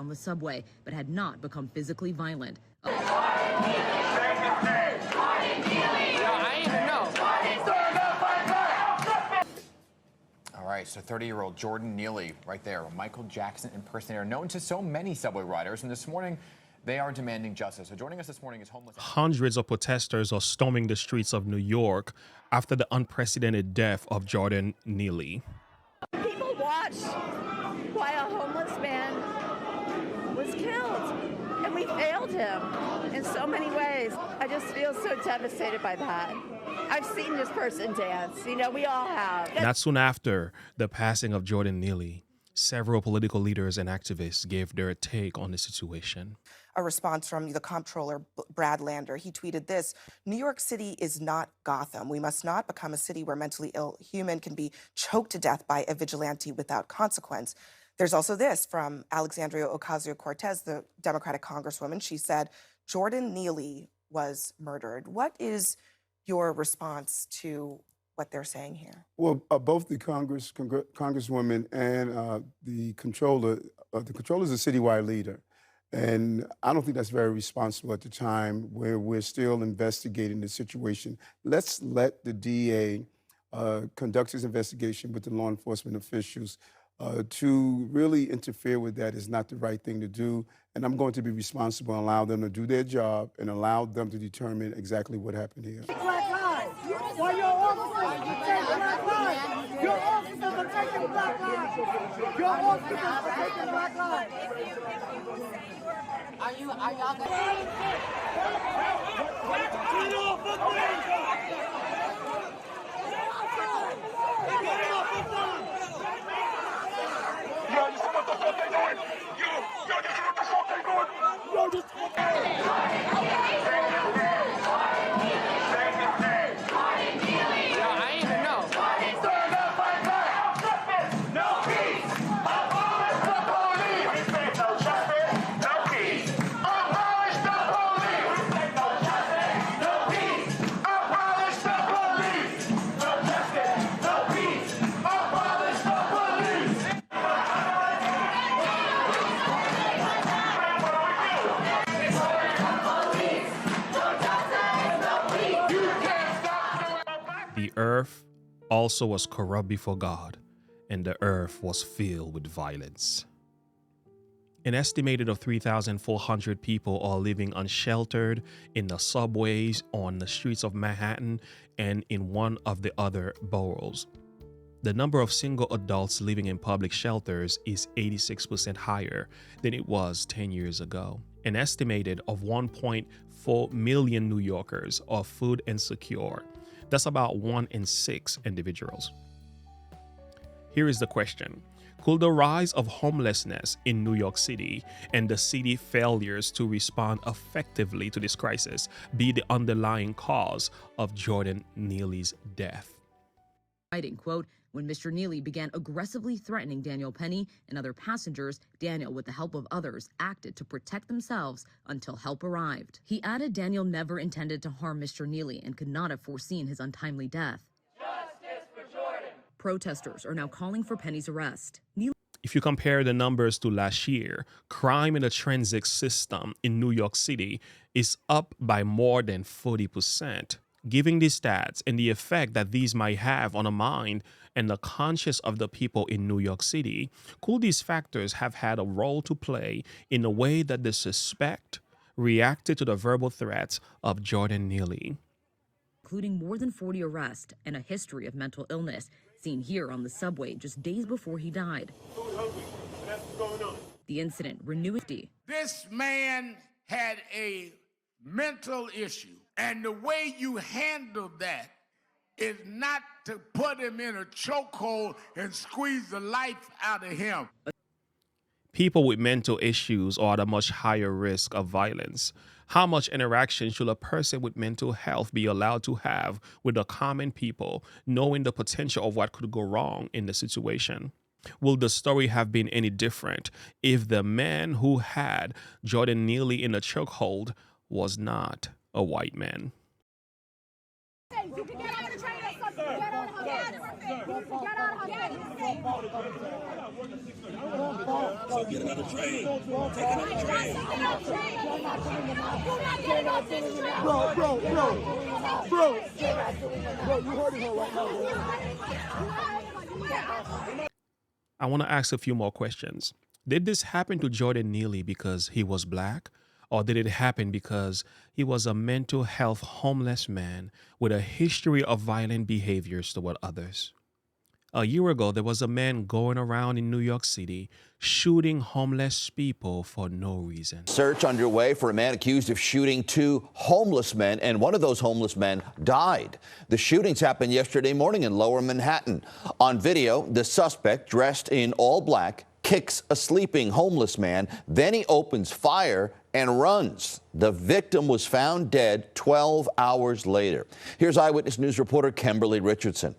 on the subway, but had not become physically violent. All right, so 30-year-old Jordan Neely right there, a Michael Jackson impersonator known to so many subway riders. And this morning, they are demanding justice. So joining us this morning is homeless. Hundreds of protesters are storming the streets of New York after the unprecedented death of Jordan Neely. People watched while a homeless man was killed, and we failed him in so many ways. I just feel so devastated by that. I've seen this person dance. You know, we all have. Not soon after the passing of Jordan Neely, several political leaders and activists gave their take on the situation. A response from the comptroller, Brad Lander. He tweeted this: New York City is not Gotham. We must not become a city where mentally ill human can be choked to death by a vigilante without consequence. There's also this from Alexandria Ocasio-Cortez, the Democratic congresswoman. She said, Jordan Neely was murdered. What is your response to what they're saying here? Well, both the congresswoman and the controller is a citywide leader. And I don't think that's very responsible at the time where we're still investigating the situation. Let's let the DA conduct his investigation with the law enforcement officials. To really interfere with that is not the right thing to do. And I'm going to be responsible and allow them to do their job and allow them to determine exactly what happened here. While your officers protect black lives, your officers are taking black lives. Your officers are taking black lives. Are y'all going The earth also was corrupt before God, and the earth was filled with violence. An estimated of 3,400 people are living unsheltered in the subways, on the streets of Manhattan, and in one of the other boroughs. The number of single adults living in public shelters is 86% higher than it was 10 years ago. An estimated of 1.4 million New Yorkers are food insecure. That's about 1 in 6 individuals. Here is the question. Could the rise of homelessness in New York City and the city failures to respond effectively to this crisis be the underlying cause of Jordan Neely's death? Writing, quote, when Mr. Neely began aggressively threatening Daniel Penny and other passengers, Daniel, with the help of others, acted to protect themselves until help arrived. He added Daniel never intended to harm Mr. Neely and could not have foreseen his untimely death. Justice for Jordan. Protesters are now calling for Penny's arrest. If you compare the numbers to last year, crime in the transit system in New York City is up by more than 40%. Given these stats and the effect that these might have on the mind and the conscience of the people in New York City, could these factors have had a role to play in the way that the suspect reacted to the verbal threats of Jordan Neely? Including more than 40 arrests and a history of mental illness, seen here on the subway just days before he died. The incident renewed. This man had a mental issue, and the way you handle that is not to put him in a chokehold and squeeze the life out of him. People with mental issues are at a much higher risk of violence. How much interaction should a person with mental health be allowed to have with the common people, knowing the potential of what could go wrong in the situation? Will the story have been any different if the man who had Jordan Neely in a chokehold was not a white man? You can get out of the train or something. Get out of her. Get out of her. So get another train. Take another train. Bro, you hurting her right now. I want to ask a few more questions. Did this happen to Jordan Neely because he was black? Or did it happen because he was a mental health homeless man with a history of violent behaviors toward others? A year ago, there was a man going around in New York City shooting homeless people for no reason. Search underway for a man accused of shooting two homeless men, and one of those homeless men died. The shootings happened yesterday morning in Lower Manhattan. On video, the suspect, dressed in all black, kicks a sleeping homeless man. Then he opens fire and runs. The victim was found dead 12 hours later. Here's Eyewitness News reporter Kimberly Richardson.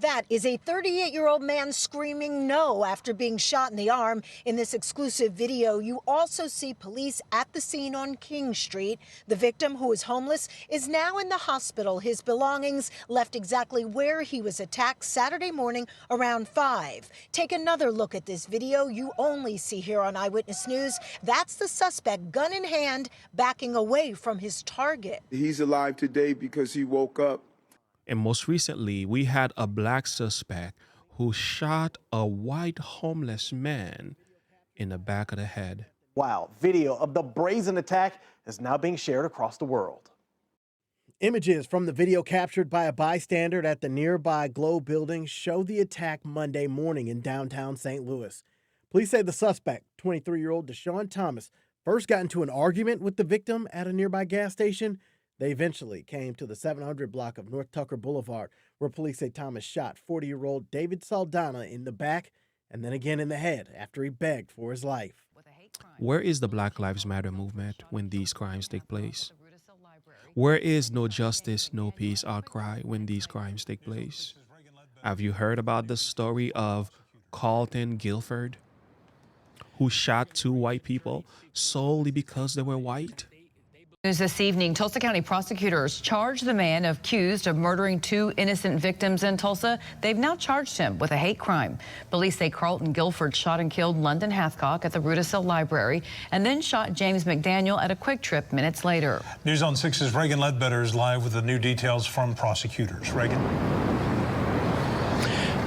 That is a 38-year-old man screaming no after being shot in the arm. In this exclusive video, you also see police at the scene on King Street. The victim, who is homeless, is now in the hospital. His belongings left exactly where he was attacked Saturday morning around 5. Take another look at this video you only see here on Eyewitness News. That's the suspect, gun in hand, backing away from his target. He's alive today because he woke up. And most recently, we had a black suspect who shot a white homeless man in the back of the head. Wow, video of the brazen attack is now being shared across the world. Images from the video captured by a bystander at the nearby Globe building show the attack Monday morning in downtown St. Louis. Police say the suspect, 23-year-old Deshaun Thomas, first got into an argument with the victim at a nearby gas station. They eventually came to the 700 block of North Tucker Boulevard, where police say Thomas shot 40-year-old David Saldana in the back and then again in the head after he begged for his life. Where is the Black Lives Matter movement when these crimes take place? Where is no justice, no peace outcry when these crimes take place? Have you heard about the story of Carlton Guilford, who shot two white people solely because they were white? News this evening, Tulsa County prosecutors charged the man accused of murdering two innocent victims in Tulsa. They've now charged him with a hate crime. Police say Carlton Guilford shot and killed London Hathcock at the Rudisill Library and then shot James McDaniel at a Quick Trip minutes later. News on 6's Reagan Ledbetter is live with the new details from prosecutors. Reagan.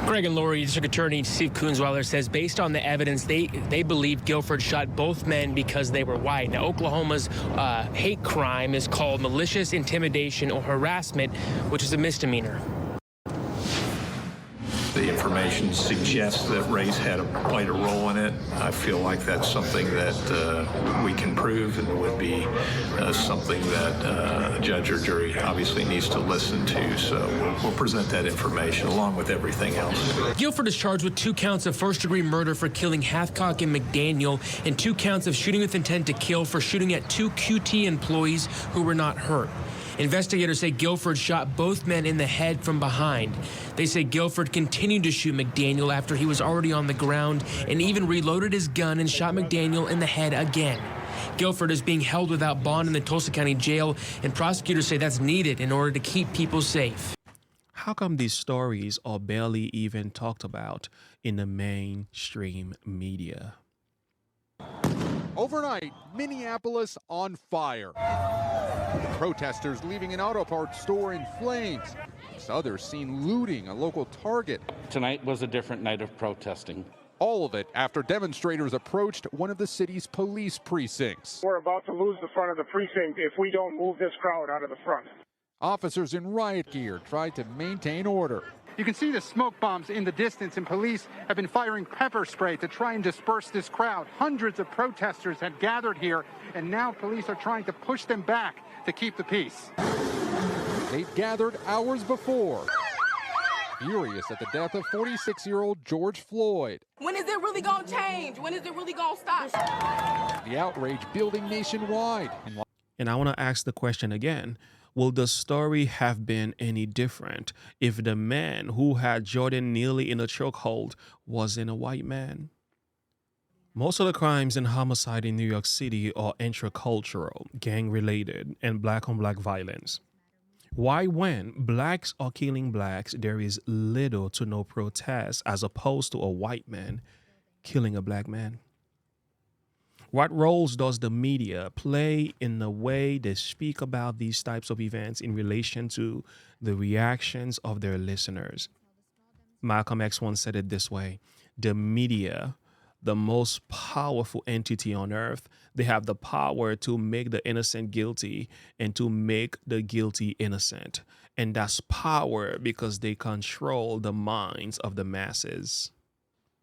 Greg and Lori, District Attorney Steve Kunzweiler says based on the evidence, they believe Guilford shot both men because they were white. Now, Oklahoma's hate crime is called malicious intimidation or harassment, which is a misdemeanor. The information suggests that race played a role in it. I feel like that's something that we can prove, and it would be something that a judge or jury obviously needs to listen to. So we'll present that information along with everything else. Guilford is charged with 2 counts of first-degree murder for killing Hathcock and McDaniel and 2 counts of shooting with intent to kill for shooting at 2 QT employees who were not hurt. Investigators say Guilford shot both men in the head from behind. They say Guilford continued to shoot McDaniel after he was already on the ground and even reloaded his gun and shot McDaniel in the head again. Guilford is being held without bond in the Tulsa County Jail, and prosecutors say that's needed in order to keep people safe. How come these stories are barely even talked about in the mainstream media? Overnight, Minneapolis on fire. Protesters leaving an auto parts store in flames. Others seen looting a local Target. Tonight was a different night of protesting. All of it after demonstrators approached one of the city's police precincts. We're about to lose the front of the precinct if we don't move this crowd out of the front. Officers in riot gear tried to maintain order. You can see the smoke bombs in the distance, and police have been firing pepper spray to try and disperse this crowd. Hundreds of protesters had gathered here, and now police are trying to push them back to keep the peace. They gathered hours before, furious at the death of 46-year-old George Floyd. When is it really going to change? When is it really going to stop? The outrage building nationwide. And I want to ask the question again. Will the story have been any different if the man who had Jordan Neely in a chokehold wasn't a white man? Most of the crimes and homicide in New York City are intracultural, gang-related, and black-on-black violence. Why, when blacks are killing blacks, there is little to no protest as opposed to a white man killing a black man? What roles does the media play in the way they speak about these types of events in relation to the reactions of their listeners? Malcolm X once said it this way: the media, the most powerful entity on earth, they have the power to make the innocent guilty and to make the guilty innocent. And that's power because they control the minds of the masses.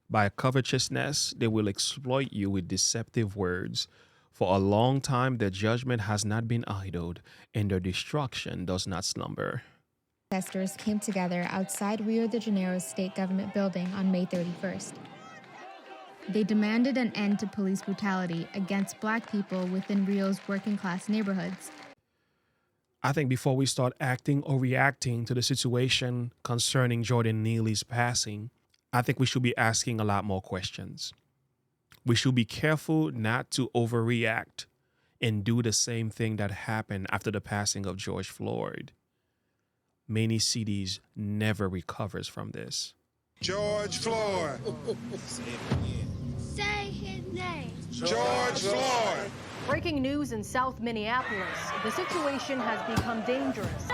By covetousness, they will exploit you with deceptive words. For a long time, their judgment has not been idled, and their destruction does not slumber. Protesters came together outside Rio de Janeiro's state government building on May 31st. They demanded an end to police brutality against black people within Rio's working-class neighborhoods. I think before we start acting or reacting to the situation concerning Jordan Neely's passing, I think we should be asking a lot more questions. We should be careful not to overreact and do the same thing that happened after the passing of George Floyd. Many cities never recovers from this. George Floyd. Say his name. George Floyd. Breaking news in South Minneapolis. The situation has become dangerous.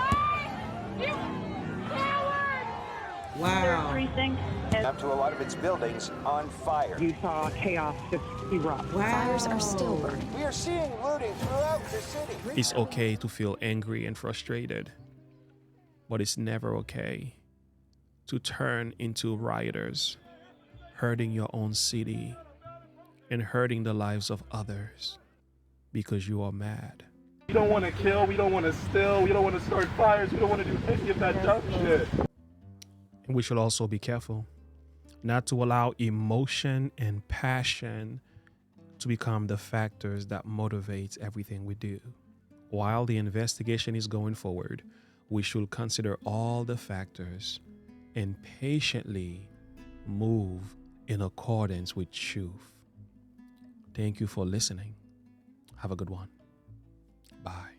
Wow. Precinct Up to a lot of its buildings on fire. You saw chaos just erupt. Wow. Fires are still burning. We are seeing looting throughout the city. It's okay to feel angry and frustrated, but it's never okay to turn into rioters, hurting your own city and hurting the lives of others because you are mad. We don't want to kill, we don't want to steal, we don't want to start fires, we don't want to do any of that dumb shit. And we should also be careful not to allow emotion and passion to become the factors that motivates everything we do. While the investigation is going forward, we should consider all the factors and patiently move in accordance with truth. Thank you for listening. Have a good one. Bye.